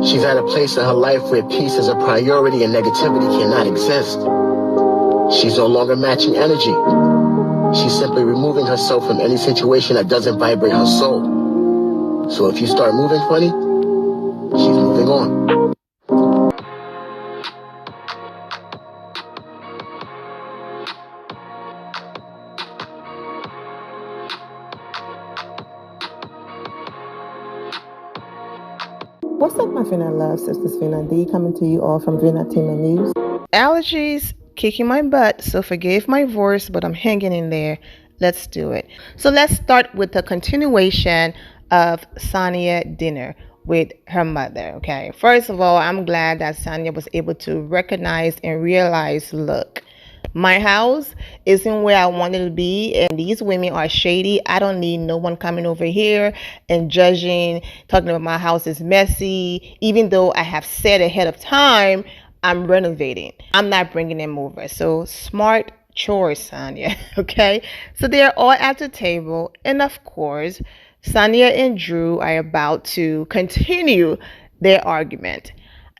She's at a place in her life where peace is a priority and negativity cannot exist. She's no longer matching energy. She's simply removing herself from any situation that doesn't vibrate her soul. So if you start moving funny, she's moving on. What's up, my Finna love? Sisters Finna D coming to you all from Finna Team News. Allergies kicking my butt, so forgive my voice, but I'm hanging in there. Let's do it. So let's start with the continuation of Sanya dinner with her mother. Okay, first of all, I'm glad that Sanya was able to recognize and realize, look, my house isn't where I wanted to be, and these women are shady. I don't need no one coming over here and judging, talking about my house is messy, even though I have said ahead of time I'm renovating. I'm not bringing them over. So smart choice, Sanya. Okay, so they're all at the table, and of course Sanya and Drew are about to continue their argument.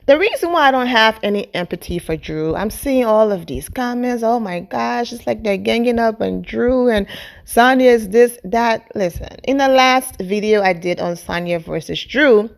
The reason why I don't have any empathy for Drew, I'm seeing all of these comments. Oh my gosh, it's like they're ganging up on Drew and Sanya is this, that. Listen, in the last video I did on Sanya versus Drew,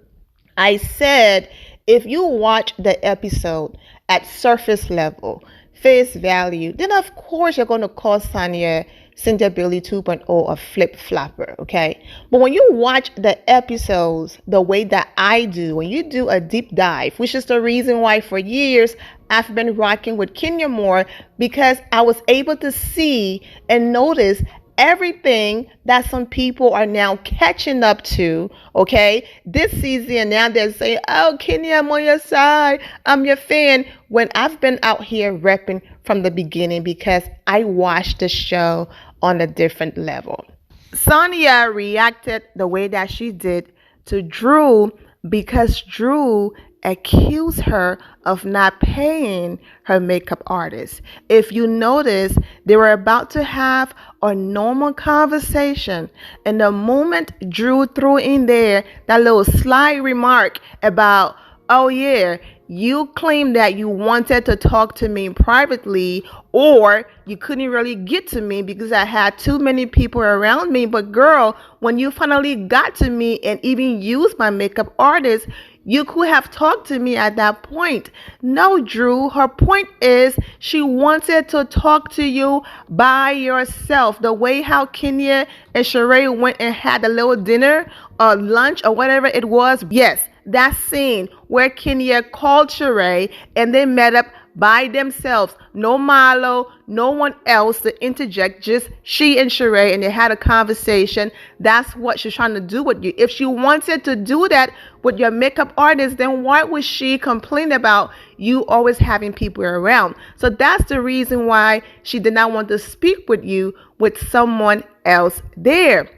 I said if you watch the episode at surface level, face value, then of course you're going to call Sanya Cynthia Bailey 2.0 a flip-flopper, okay? But when you watch the episodes the way that I do, when you do a deep dive, which is the reason why for years I've been rocking with Kenya more, because I was able to see and notice everything that some people are now catching up to, okay? This season, now they're saying, oh, Kenya, I'm on your side. I'm your fan. When I've been out here repping from the beginning because I watched the show on a different level. Sanya reacted the way that she did to Drew because Drew accused her of not paying her makeup artist. If you notice, they were about to have a normal conversation, and the moment Drew threw in there that little sly remark about, oh yeah, you claim that you wanted to talk to me privately, or you couldn't really get to me because I had too many people around me. But girl, when you finally got to me and even used my makeup artist, you could have talked to me at that point. No, Drew, her point is she wanted to talk to you by yourself. The way how Kenya and Sheree went and had a little dinner or lunch or whatever it was. Yes, that scene where Kenya called Sheree and they met up by themselves. No Marlo, no one else to interject, just she and Sheree, and they had a conversation. That's what she's trying to do with you. If she wanted to do that with your makeup artist, then why would she complain about you always having people around? So that's the reason why she did not want to speak with you with someone else there.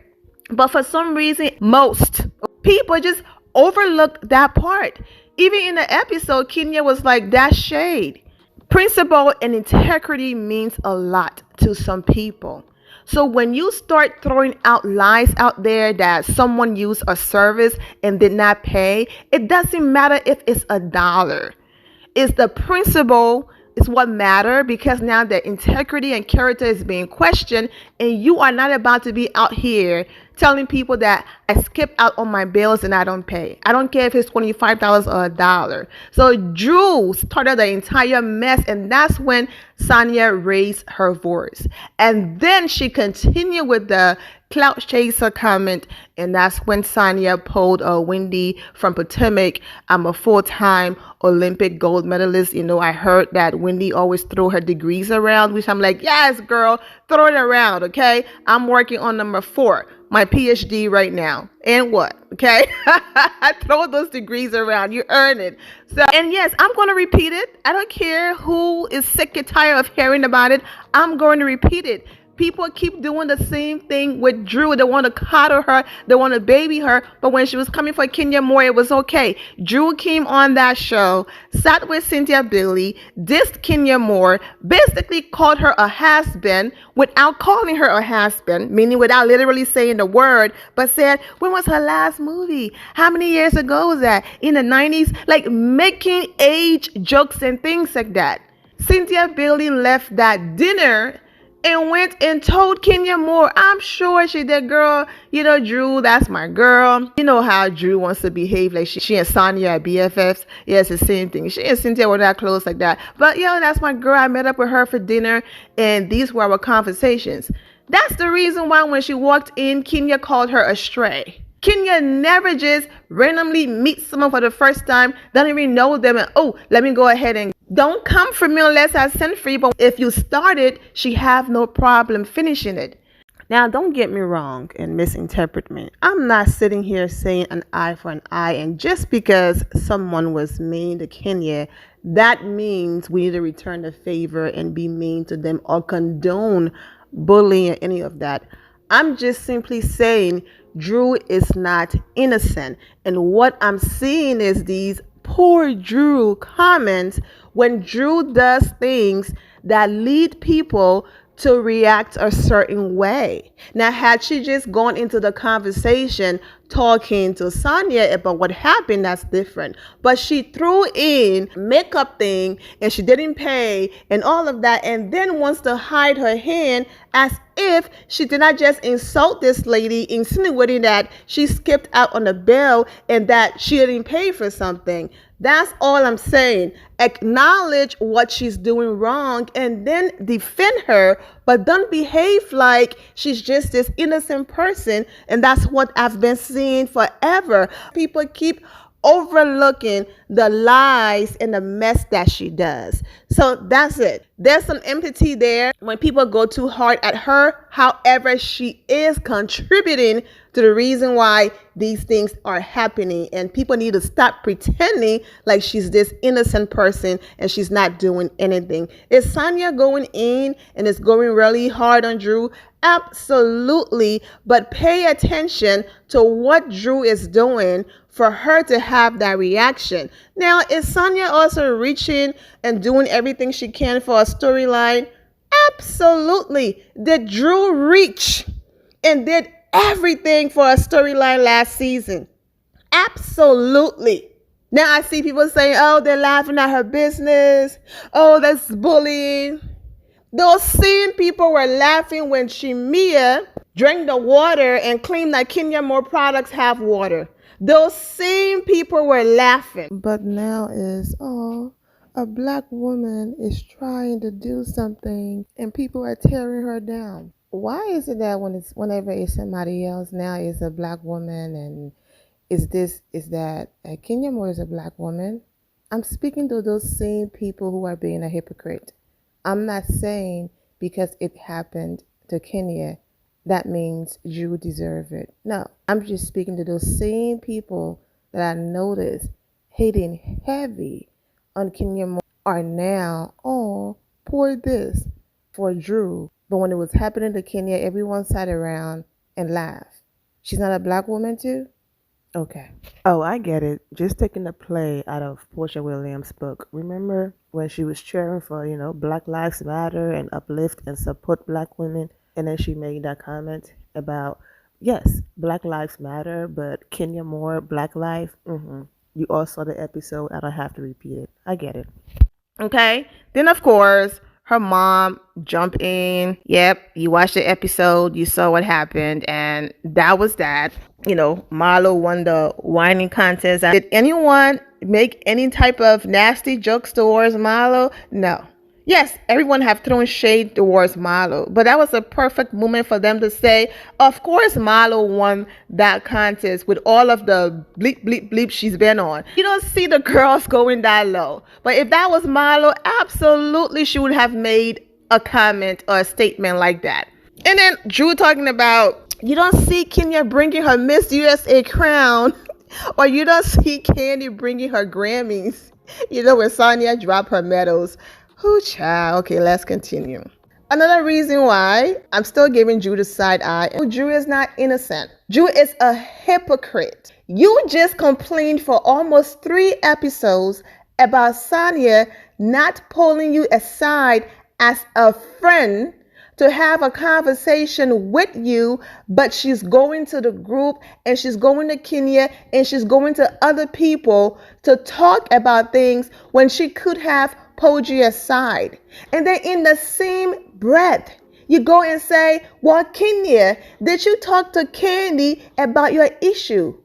But for some reason, most people just overlook that part. Even in the episode, Kenya was like, that's shade. Principle and integrity means a lot to some people. So when you start throwing out lies out there that someone used a service and did not pay, it doesn't matter if it's $1. It's the principle is what matter, because now the integrity and character is being questioned, and you are not about to be out here telling people that I skip out on my bills and I don't pay. I don't care if it's $25 or $1. So Drew started the entire mess, and that's when Sanya raised her voice. And then she continued with the clout chaser comment, and that's when Sanya pulled Wendy from Potomac. I'm a full-time Olympic gold medalist. You know, I heard that Wendy always throw her degrees around, which I'm like, yes, girl, throw it around, okay? I'm working on number 4. My PhD right now. And what? Okay? I throw those degrees around. You earn it. So, and yes, I'm going to repeat it. I don't care who is sick and tired of hearing about it. I'm going to repeat it. People keep doing the same thing with Drew. They want to coddle her. They want to baby her. But when she was coming for Kenya Moore, it was okay. Drew came on that show, sat with Cynthia Bailey, dissed Kenya Moore, basically called her a has-been without calling her a has-been, meaning without literally saying the word, but said, when was her last movie? How many years ago was that? In the 90s? Like making age jokes and things like that. Cynthia Bailey left that dinner and went and told Kenya Moore. I'm sure she did, girl. You know, Drew, that's my girl. You know how Drew wants to behave, like she and Sanya are BFFs. Yeah, it's the same thing. She and Cynthia were not close like that. But, yo, that's my girl. I met up with her for dinner, and these were our conversations. That's the reason why when she walked in, Kenya called her a stray. Kenya never just randomly meets someone for the first time, doesn't even know them, and oh, let me go ahead and don't come for me unless I send for you. But if you start it, she have no problem finishing it. Now, don't get me wrong and misinterpret me. I'm not sitting here saying an eye for an eye, and just because someone was mean to Kenya, that means we need to return the favor and be mean to them or condone bullying or any of that. I'm just simply saying Drew is not innocent. And what I'm seeing is these poor Drew comments when Drew does things that lead people to react a certain way. Now, had she just gone into the conversation talking to Sanya about what happened, that's different. But she threw in makeup thing and she didn't pay and all of that, and then wants to hide her hand as if she did not just insult this lady, insinuating that she skipped out on the bill and that she didn't pay for something. That's all I'm saying. Acknowledge what she's doing wrong and then defend her, but don't behave like she's just this innocent person. And that's what I've been seeing forever. People keep overlooking the lies and the mess that she does. So that's it. There's some empathy there when people go too hard at her. However, she is contributing to the reason why these things are happening, and people need to stop pretending like she's this innocent person and she's not doing anything. Is Sanya going in and is going really hard on Drew? Absolutely, but pay attention to what Drew is doing for her to have that reaction. Now, is Sanya also reaching and doing everything she can for a storyline? Absolutely. Did Drew reach and did everything for a storyline last season? Absolutely. Now I see people saying, oh, they're laughing at her business. Oh, that's bullying. Those same people were laughing when Shemia drank the water and claimed that Kenya Moore products have water. Those same people were laughing. But now is, oh, a black woman is trying to do something and people are tearing her down. Why is it that whenever it's somebody else now is a black woman and is that Kenya Moore is a black woman? I'm speaking to those same people who are being a hypocrite. I'm not saying because it happened to Kenya, that means you deserve it. No, I'm just speaking to those same people that I noticed hating heavy on Kenya Moore are now, oh, poor this for Drew. But when it was happening to Kenya, everyone sat around and laughed. She's not a black woman too? Okay. Oh, I get it. Just taking the play out of Portia Williams' book. Remember when she was cheering for, Black Lives Matter and uplift and support black women? And then she made that comment about, yes, Black Lives Matter, but Kenya Moore, Black Life. You all saw the episode. I don't have to repeat it. I get it. Okay. Then, of course, her mom jumped in. Yep, you watched the episode. You saw what happened. And that was that. Marlo won the whining contest. Did anyone make any type of nasty jokes towards Marlo? No. Yes, everyone have thrown shade towards Marlo, but that was a perfect moment for them to say, of course Marlo won that contest with all of the bleep, bleep, bleep she's been on. You don't see the girls going that low. But if that was Marlo, absolutely she would have made a comment or a statement like that. And then Drew talking about, you don't see Kenya bringing her Miss USA crown, or you don't see Kandi bringing her Grammys, when Sanya dropped her medals. Oh, child. Okay, let's continue. Another reason why I'm still giving Drew the side eye. Drew is not innocent. Drew is a hypocrite. You just complained for almost 3 episodes about Sanya not pulling you aside as a friend to have a conversation with you, but she's going to the group and she's going to Kenya and she's going to other people to talk about things when she could have pulled you aside. And then in the same breath, you go and say, well, Kenya, did you talk to Kandi about your issue?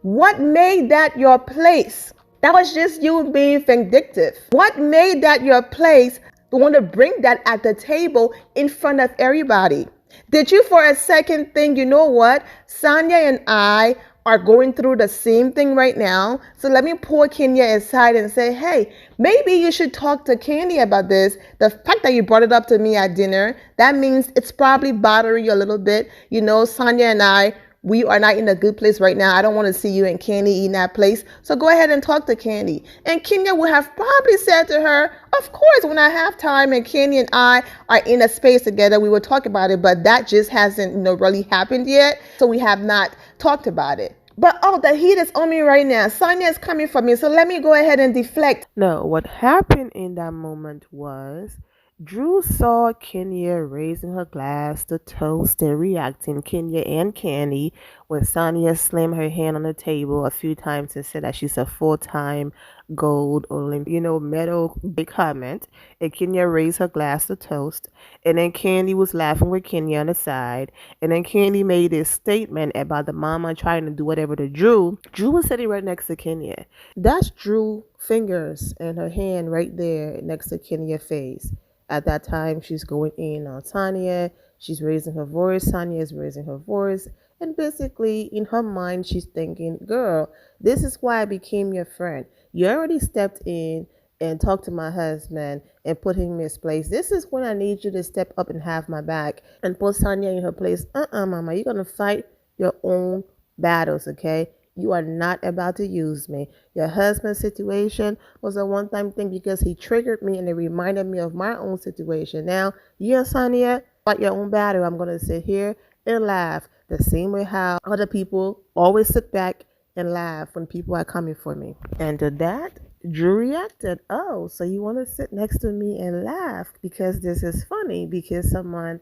What made that your place? That was just you being vindictive. What made that your place to want to bring that at the table in front of everybody? Did you for a second think, you know what? Sanya and I are going through the same thing right now. So let me pull Kenya aside and say, hey, maybe you should talk to Kandi about this. The fact that you brought it up to me at dinner, that means it's probably bothering you a little bit. You know, Sanya and I, we are not in a good place right now. I don't want to see you and Kandi in that place. So go ahead and talk to Kandi. And Kenya would have probably said to her, of course, when I have time and Kandi and I are in a space together, we will talk about it. But that just hasn't, really happened yet. So we have not talked about it. But the heat is on me right now. Sanya is coming for me. So let me go ahead and deflect. No, what happened in that moment was Drew saw Kenya raising her glass to toast and reacting, Kenya and Kandi, when Sanya slammed her hand on the table a few times and said that she's a full-time gold Olympic, medal, big comment. And Kenya raised her glass to toast. And then Kandi was laughing with Kenya on the side. And then Kandi made this statement about the mama trying to do whatever to Drew. Drew was sitting right next to Kenya. That's Drew fingers and her hand right there next to Kenya's face. At that time, she's going in on Sanya. She's raising her voice. Sanya is raising her voice. And basically, in her mind, she's thinking, girl, this is why I became your friend. You already stepped in and talked to my husband and put him in his place. This is when I need you to step up and have my back and put Sanya in her place. Mama, you're going to fight your own battles, okay? You are not about to use me. Your husband's situation was a one-time thing because he triggered me and it reminded me of my own situation. Now, you and Sanya fight your own battle. I'm going to sit here and laugh the same way how other people always sit back and laugh when people are coming for me. And to that, Drew reacted, oh, so you want to sit next to me and laugh because this is funny because someone,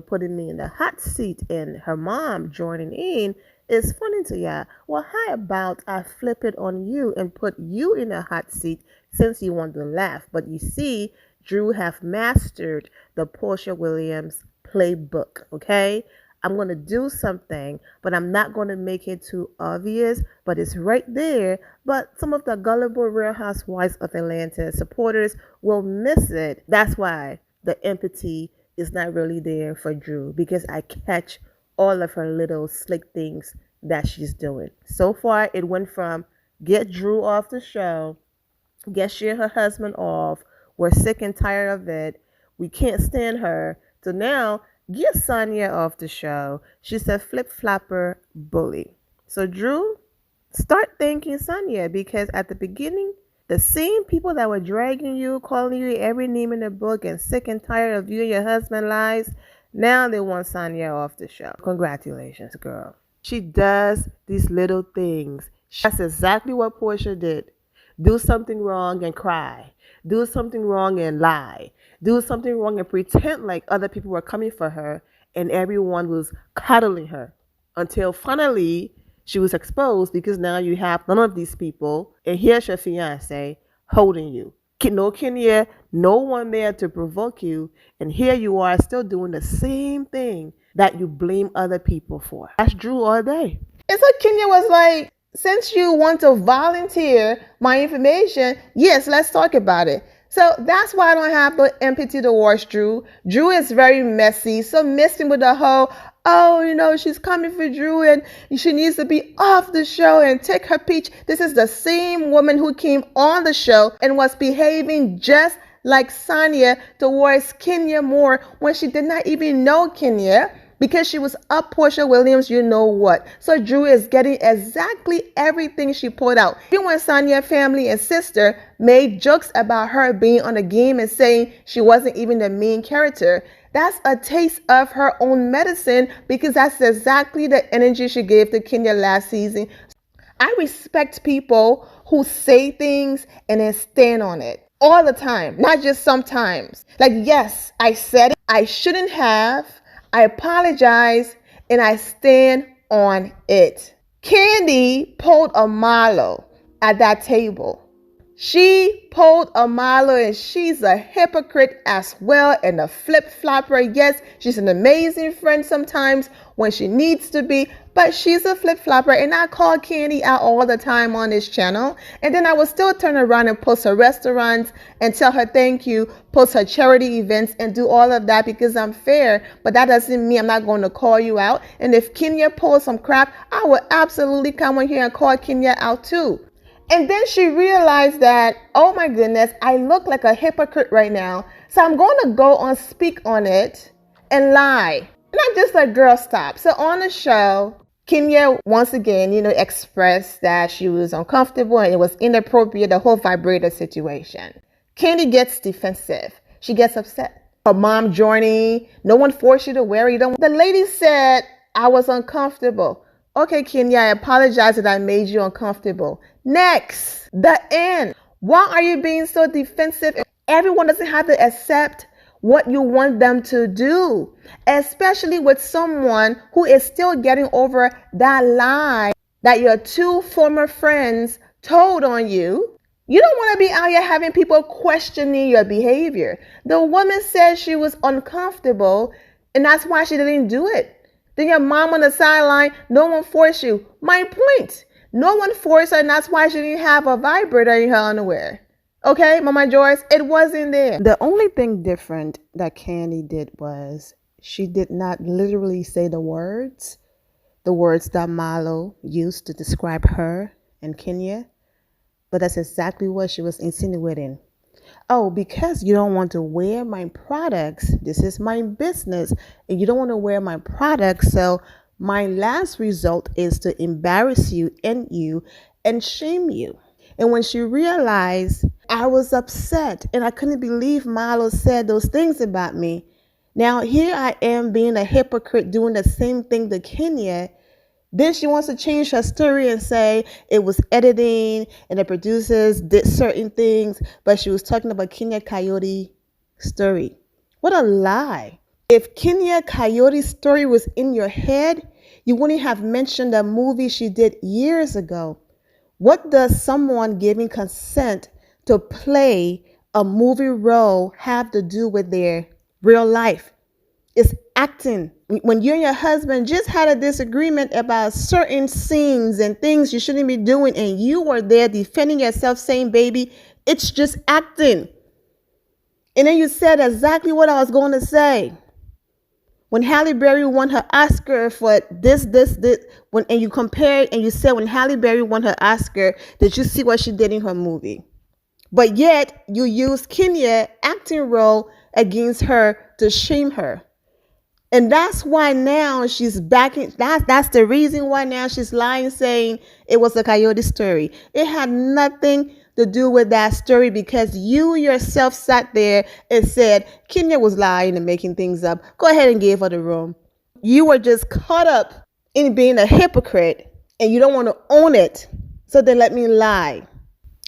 putting me in the hot seat and her mom joining in is funny to ya. Well, how about I flip it on you and put you in a hot seat since you want to laugh? But you see, Drew have mastered the Portia Williams playbook, okay? I'm going to do something, but I'm not going to make it too obvious, but it's right there. But some of the gullible Real Housewives of Atlanta supporters will miss it. That's why the empathy is not really there for Drew, because I catch all of her little slick things that she's doing. So far, it went from get Drew off the show, get she and her husband off, we're sick and tired of it, we can't stand her, to now, get Sanya off the show. She's a flip-flopper bully. So Drew, start thanking Sanya, because at the beginning, the same people that were dragging you, calling you every name in the book and sick and tired of you and your husband lies, now they want Sanya off the show. Congratulations, girl. She does these little things. That's exactly what Portia did. Do something wrong and cry. Do something wrong and lie. Do something wrong and pretend like other people were coming for her and everyone was coddling her. Until finally she was exposed, because now you have none of these people and here's your fiance holding you. No Kenya, no one there to provoke you, and here you are still doing the same thing that you blame other people for. That's Drew all day. And so Kenya was like, since you want to volunteer my information, yes, let's talk about it. So that's why I don't have the empathy towards Drew. Drew is very messy, so messing with the whole, she's coming for Drew and she needs to be off the show and take her peach. This is the same woman who came on the show and was behaving just like Sanya towards Kenya Moore when she did not even know Kenya, because she was up Portia Williams, you know what. So Drew is getting exactly everything she put out. Even when Sanya family and sister made jokes about her being on the game and saying she wasn't even the main character, That's a taste of her own medicine, because that's exactly the energy she gave to Kenya last season. I respect people who say things and then stand on it all the time, not just sometimes. Like, yes, I said it, I shouldn't have, I apologize, and I stand on it. Kandi pulled a Marlo at that table. She pulled a Marlo, and she's a hypocrite as well, and a flip-flopper. Yes, she's an amazing friend sometimes when she needs to be, but she's a flip-flopper, and I call Kandi out all the time on this channel. And then I will still turn around and post her restaurants and tell her thank you, post her charity events, and do all of that because I'm fair. But that doesn't mean I'm not going to call you out. And if Kenya pulls some crap, I will absolutely come on here and call Kenya out too. And then she realized that, oh my goodness, I look like a hypocrite right now. So I'm going to go on, speak on it, and lie. Not just like, girl, stop. So on the show, Kenya once again, expressed that she was uncomfortable and it was inappropriate, the whole vibrator situation. Kandi gets defensive. She gets upset. Her mom joining, no one forced you to wear it. The lady said, I was uncomfortable. Okay, Kenya, I apologize that I made you uncomfortable. Next, the end. Why are you being so defensive? Everyone doesn't have to accept what you want them to do, especially with someone who is still getting over that lie that your two former friends told on you. You don't want to be out here having people questioning your behavior. The woman said she was uncomfortable, and that's why she didn't do it. Then your mom on the sideline, no one forced you. My point. No one forced her, and that's why she didn't have a vibrator in her underwear. Okay, Mama Joyce, it wasn't there. The only thing different that Kandi did was she did not literally say the words that Marlo used to describe her and Kenya, but that's exactly what she was insinuating. Oh, because you don't want to wear my products, this is my business, and you don't want to wear my products, so my last result is to embarrass you and shame you. And when she realized I was upset and I couldn't believe Marlo said those things about me, now here I am being a hypocrite doing the same thing to Kenya. Then she wants to change her story and say it was editing and the producers did certain things, but she was talking about Kenya Coyote's story. What a lie. If Kenya Coyote's story was in your head, you wouldn't have mentioned a movie she did years ago. What does someone giving consent to play a movie role have to do with their real life? It's acting. When you and your husband just had a disagreement about certain scenes and things you shouldn't be doing, and you were there defending yourself saying, baby, it's just acting. And then you said exactly what I was going to say. When Halle Berry won her Oscar for this, and you compared and you said when Halle Berry won her Oscar, did you see what she did in her movie? But yet you used Kenya acting role against her to shame her. And that's why now she's backing. That's the reason why now she's lying, saying it was a Coyote story. It had nothing to do with that story, because you yourself sat there and said Kenya was lying and making things up. Go ahead and give her the room. You were just caught up in being a hypocrite and you don't want to own it. So then let me lie.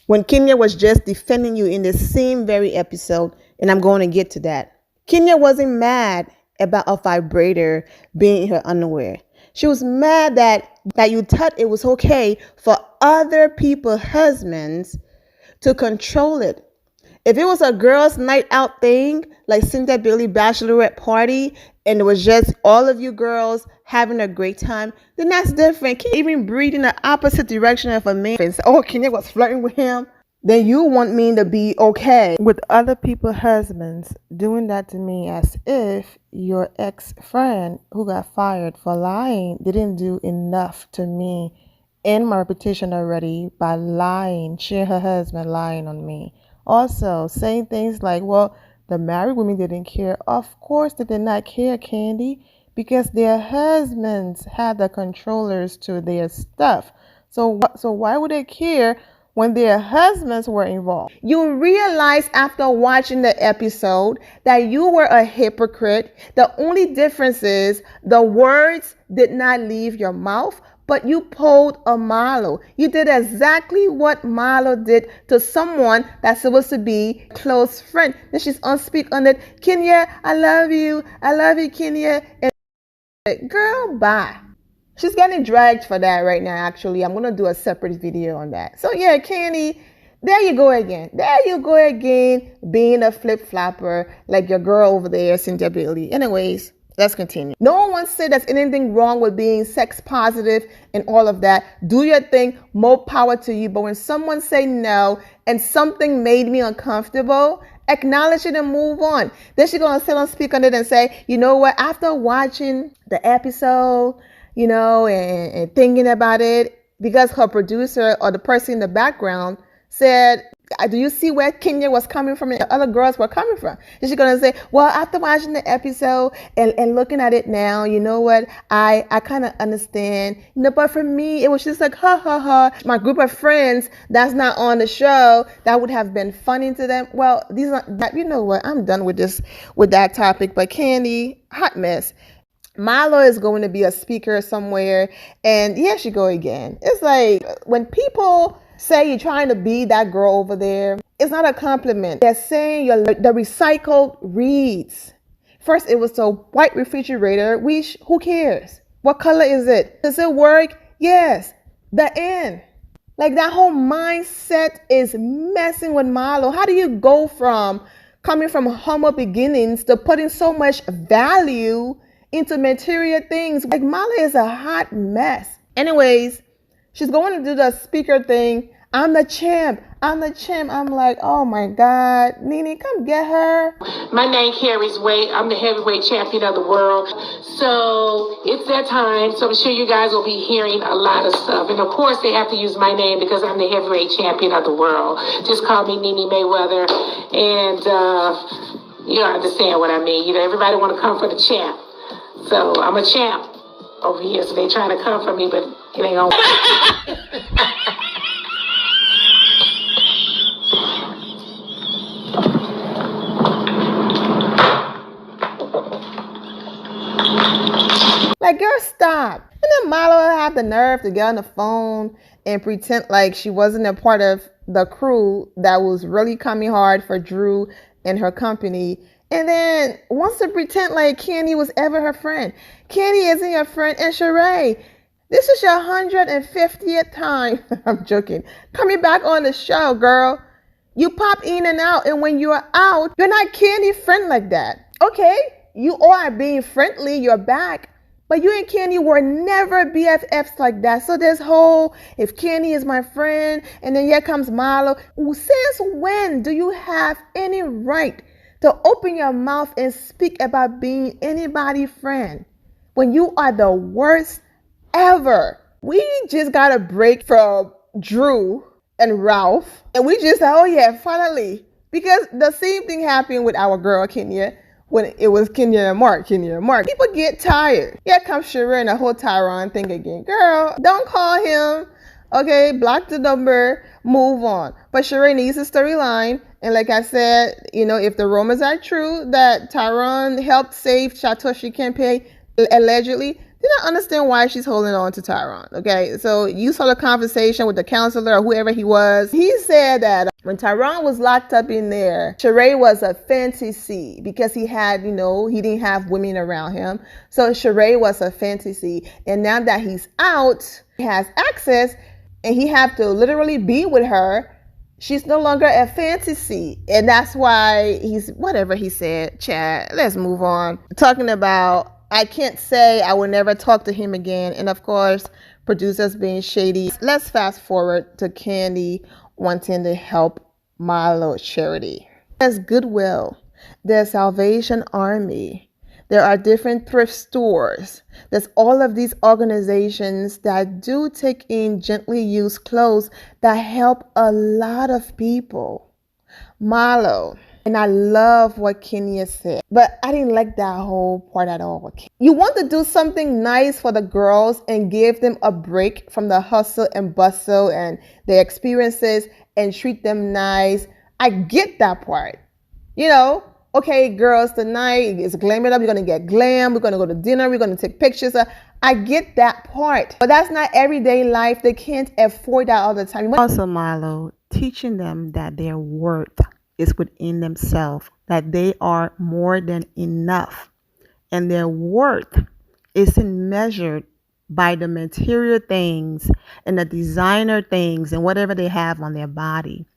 When Kenya was just defending you in the same very episode, and I'm going to get to that. Kenya wasn't mad about a vibrator being in her underwear. She was mad that you thought it was okay for other people's husbands to control it. If it was a girls' night out thing, like Cynthia Bailey bachelorette party, and it was just all of you girls having a great time, then that's different. Even breathe in the opposite direction of a man and say, oh, Kenya was flirting with him, then you want me to be okay with other people's husbands doing that to me, as if your ex-friend who got fired for lying didn't do enough to me in my reputation already by lying, sharing her husband lying on me. Also, saying things like, well, the married women didn't care. Of course they did not care, Kandi, because their husbands had the controllers to their stuff. So why would they care when their husbands were involved. You realize after watching the episode that you were a hypocrite. The only difference is the words did not leave your mouth, but you pulled a Marlo. You did exactly what Marlo did to someone that's supposed to be a close friend. Then she's on speak on it. Kenya, I love you, Kenya. And girl, bye. She's getting dragged for that right now, actually. I'm going to do a separate video on that. So yeah, Kandi, there you go again. There you go again, being a flip-flopper like your girl over there, Cynthia Bailey. Anyways, let's continue. No one said there's anything wrong with being sex positive and all of that. Do your thing, more power to you. But when someone say no and something made me uncomfortable, acknowledge it and move on. Then she's going to sit on speak on it and say, you know what, after watching the episode, and thinking about it, because her producer or the person in the background said, do you see where Kenya was coming from and the other girls were coming from? And she's going to say, well, after watching the episode and looking at it now, you know what, I kind of understand. But for me, it was just like, ha, ha, ha. My group of friends that's not on the show, that would have been funny to them. Well, these are, you know what, I'm done with that topic. But Kandi, hot mess. Marlo is going to be a speaker somewhere, and here she go again. It's like when people say you're trying to be that girl over there, it's not a compliment. They're saying the recycled reads. First, it was the white refrigerator. Who cares? What color is it? Does it work? Yes. The end. Like that whole mindset is messing with Marlo. How do you go from coming from humble beginnings to putting so much value into material things? Like Marlo is a hot mess. Anyways, she's going to do the speaker thing. I'm the champ. I'm like, oh my God. Nene, come get her. My name carries weight. I'm the heavyweight champion of the world. So it's that time. So I'm sure you guys will be hearing a lot of stuff. And of course, they have to use my name because I'm the heavyweight champion of the world. Just call me Nene Mayweather. And you understand what I mean. Everybody want to come for the champ. So I'm a champ over here. So they trying to come for me, but it ain't on. Like, girl, stop. And then Marlo had the nerve to get on the phone and pretend like she wasn't a part of the crew that was really coming hard for Drew and her company. And then wants to pretend like Kandi was ever her friend. Kandi isn't your friend. And Sheree, this is your 150th time, I'm joking, coming back on the show, girl. You pop in and out, and when you're out, you're not Kandi friend like that. Okay, you all are being friendly, you're back. But you and Kandi were never BFFs like that. So this whole, if Kandi is my friend, and then here comes Marlo. Since when do you have any right to open your mouth and speak about being anybody's friend when you are the worst ever? We just got a break from Drew and Ralph, and we just said, oh yeah, finally. Because the same thing happened with our girl Kenya. When it was Kenya and Mark. People get tired. Here comes Sheree and the whole Tyron thing again. Girl, don't call him. Okay, block the number, move on. But Sheree needs a storyline. And like I said, if the rumors are true that Tyron helped save Chateau Kempe allegedly, then I understand why she's holding on to Tyron. Okay, so you saw the conversation with the counselor or whoever he was. He said that when Tyron was locked up in there, Sheree was a fantasy because he had, he didn't have women around him. So Sheree was a fantasy. And now that he's out, he has access and he have to literally be with her. She's no longer a fantasy. And that's why whatever he said, Chad, let's move on. Talking about, I can't say I will never talk to him again. And of course, producers being shady. Let's fast forward to Kandi wanting to help Marlo charity. There's Goodwill. There's Salvation Army. There are different thrift stores. There's all of these organizations that do take in gently used clothes that help a lot of people. Marlo, And I love what Kenya said, but I didn't like that whole part at all. You want to do something nice for the girls and give them a break from the hustle and bustle and their experiences and treat them nice. I get that part. You know, okay, girls, tonight it's glam it up. You're going to get glam. We're going to go to dinner. We're going to take pictures. I get that part. But that's not everyday life. They can't afford that all the time. Also, Marlo, teaching them that their worth is within themselves, that they are more than enough. And their worth isn't measured by the material things and the designer things and whatever they have on their body.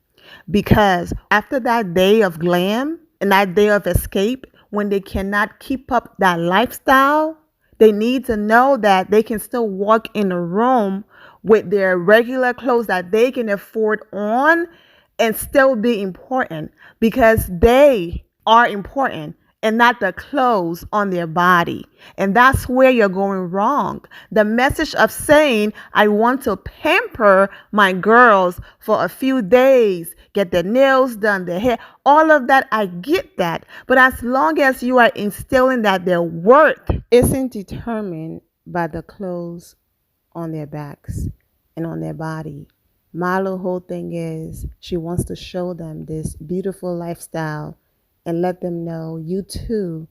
Because after that day of glam and that day of escape, when they cannot keep up that lifestyle, they need to know that they can still walk in a room with their regular clothes that they can afford on and still be important, because they are important and not the clothes on their body. And that's where you're going wrong. The message of saying, I want to pamper my girls for a few days, get their nails done, their hair, all of that, I get that. But as long as you are instilling that their worth isn't determined by the clothes on their backs and on their body, Marlo's whole thing is she wants to show them this beautiful lifestyle and let them know you too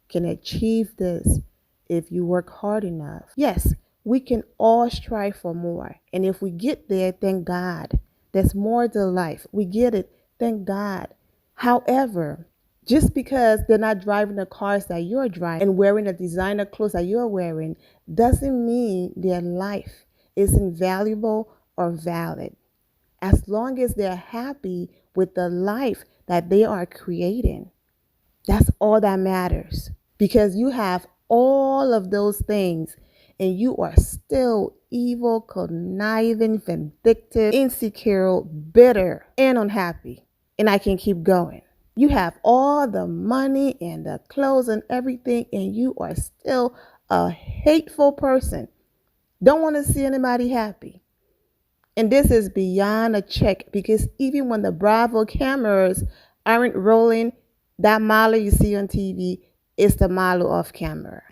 can achieve this if you work hard enough. Yes, we can all strive for more. And if we get there, thank God. There's more to life. We get it. Thank God. However, just because they're not driving the cars that you're driving and wearing the designer clothes that you're wearing doesn't mean their life isn't valuable or valid. As long as they're happy with the life that they are creating, that's all that matters. Because you have all of those things and you are still evil, conniving, vindictive, insecure, bitter, and unhappy. And I can keep going. You have all the money and the clothes and everything, and you are still a hateful person. Don't want to see anybody happy. And this is beyond a check, because even when the Bravo cameras aren't rolling, that Marlo you see on TV is the Marlo off camera.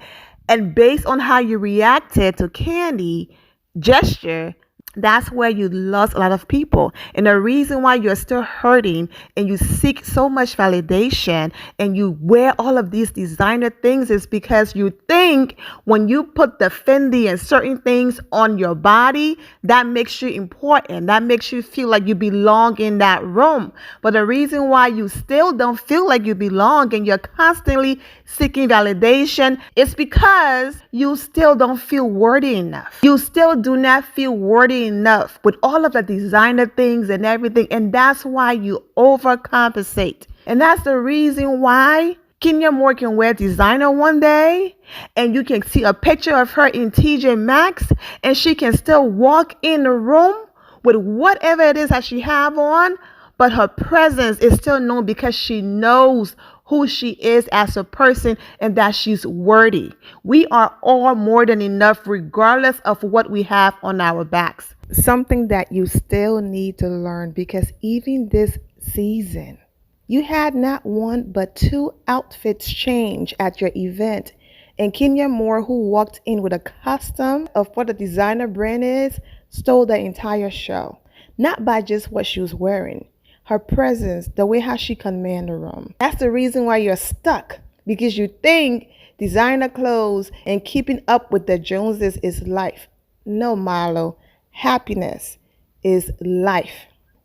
And based on how you reacted to Kandi gesture, that's where you lost a lot of people. And the reason why you're still hurting and you seek so much validation and you wear all of these designer things is because you think when you put the Fendi and certain things on your body, that makes you important. That makes you feel like you belong in that room. But the reason why you still don't feel like you belong and you're constantly seeking validation is because you still don't feel worthy enough. You still do not feel worthy enough with all of the designer things and everything, and that's why you overcompensate. And that's the reason why Kenya Moore can wear designer one day and you can see a picture of her in TJ Maxx and she can still walk in the room with whatever it is that she have on, but her presence is still known because she knows who she is as a person and that she's worthy. We are all more than enough regardless of what we have on our backs. Something that you still need to learn, because even this season, you had not one but two outfits change at your event. And Kenya Moore, who walked in with a custom of what the designer brand is, stole the entire show. Not by just what she was wearing, her presence, the way how she command the room. That's the reason why you're stuck, because you think designer clothes and keeping up with the Joneses is life. No, Marlo, happiness is life.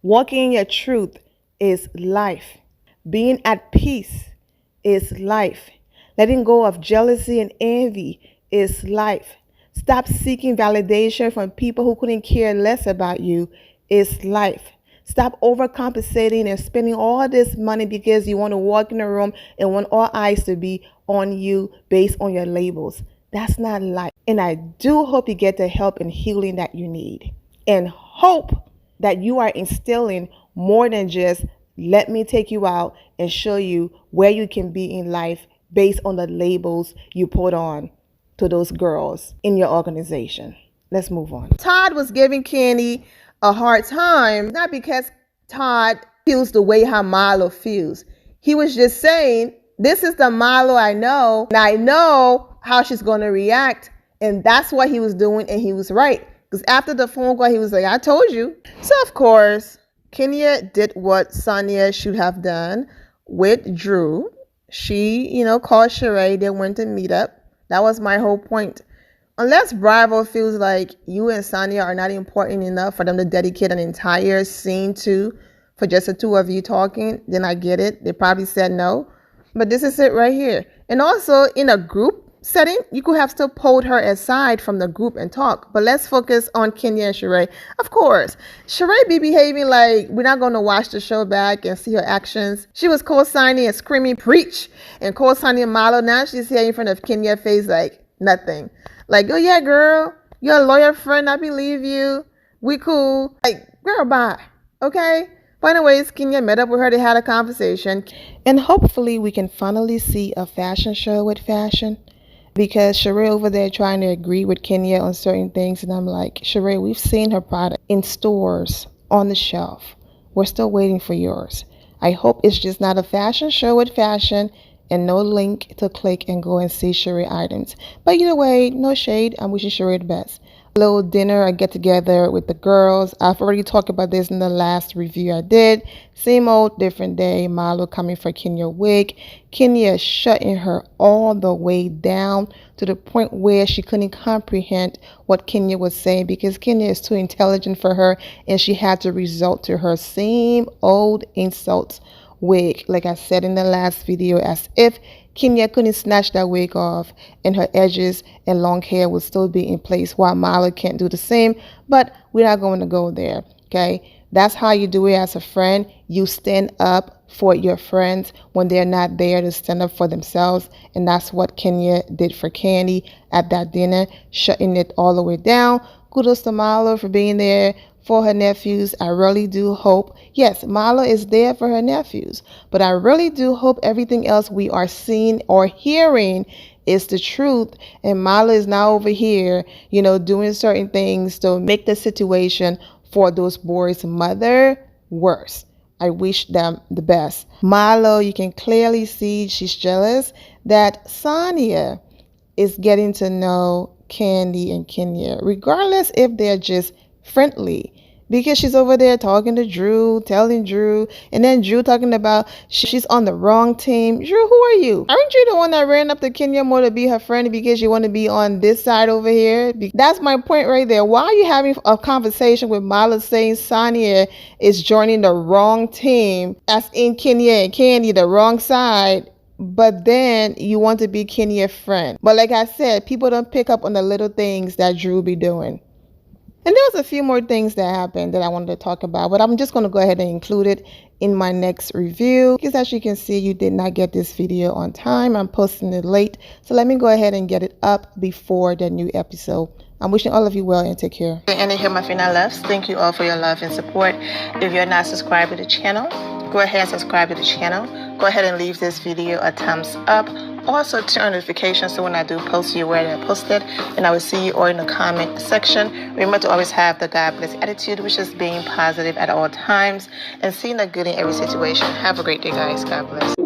Walking in your truth is life. Being at peace is life. Letting go of jealousy and envy is life. Stop seeking validation from people who couldn't care less about you is life. Stop overcompensating and spending all this money because you want to walk in a room and want all eyes to be on you based on your labels. That's not life. And I do hope you get the help and healing that you need. And hope that you are instilling more than just let me take you out and show you where you can be in life based on the labels you put on to those girls in your organization. Let's move on. Todd was giving Kandi a hard time, not because Todd feels the way how Marlo feels. He was just saying, this is the Marlo I know, and I know how she's going to react. And that's what he was doing, and he was right. Because after the phone call, he was like, I told you. So, of course, Kenya did what Sanya should have done with Drew. She, called Sheree. They went to meet up. That was my whole point. Unless Bravo feels like you and Sanya are not important enough for them to dedicate an entire scene to for just the two of you talking, then I get it. They probably said no. But this is it right here. And also, in a group setting, you could have still pulled her aside from the group and talk. But let's focus on Kenya and Sheree. Of course, Sheree be behaving like we're not going to watch the show back and see her actions. She was co-signing and screaming, preach, and co-signing Marlo. Now she's here in front of Kenya's face like nothing. Like, oh yeah, girl, you're a lawyer friend. I believe you. We cool. Like, girl, bye. Okay? But anyways, Kenya met up with her. They had a conversation. And hopefully we can finally see a fashion show with fashion. Because Sheree over there trying to agree with Kenya on certain things. And I'm like, Sheree, we've seen her product in stores, on the shelf. We're still waiting for yours. I hope it's just not a fashion show with fashion and no link to click and go and see Sheree items. But either way, no shade. I'm wishing Sheree the best. A little dinner, I get together with the girls. I've already talked about this in the last review I did. Same old, different day. Marlo coming for Kenya wig. Kenya shutting her all the way down to the point where she couldn't comprehend what Kenya was saying because Kenya is too intelligent for her and she had to resort to her same old insults wig, like I said in the last video, as if Kenya couldn't snatch that wig off and her edges and long hair would still be in place while Marlo can't do the same. But we're not going to go there, okay? That's how you do it as a friend. You stand up for your friends when they're not there to stand up for themselves. And that's what Kenya did for Kandi at that dinner, shutting it all the way down. Kudos to Marlo for being there for her nephews. I really do hope, yes, Marlo is there for her nephews, but I really do hope everything else we are seeing or hearing is the truth, and Marlo is now over here, doing certain things to make the situation for those boys' mother worse. I wish them the best. Marlo, you can clearly see she's jealous that Sanya is getting to know Kandi and Kenya, regardless if they're just friendly, because she's over there talking to Drew, telling Drew, and then Drew talking about she's on the wrong team. Drew, who are you? Aren't you the one that ran up to Kenya more to be her friend because you want to be on this side over here? That's my point right there. Why are you having a conversation with Marlo saying Sanya is joining the wrong team, as in Kenya and Kandi, the wrong side, but then you want to be Kenya's friend? But like I said, people don't pick up on the little things that Drew be doing. And there was a few more things that happened that I wanted to talk about, but I'm just going to go ahead and include it in my next review. Because as you can see, you did not get this video on time. I'm posting it late. So let me go ahead and get it up before the new episode. I'm wishing all of you well and take care. And here my final loves. Thank you all for your love and support. If you're not subscribed to the channel, go ahead and subscribe to the channel. Go ahead and leave this video a thumbs up. Also turn on notifications so when I do post, you're aware that I posted. And I will see you all in the comment section. Remember to always have the God bless attitude, which is being positive at all times and seeing the good in every situation. Have a great day, guys. God bless.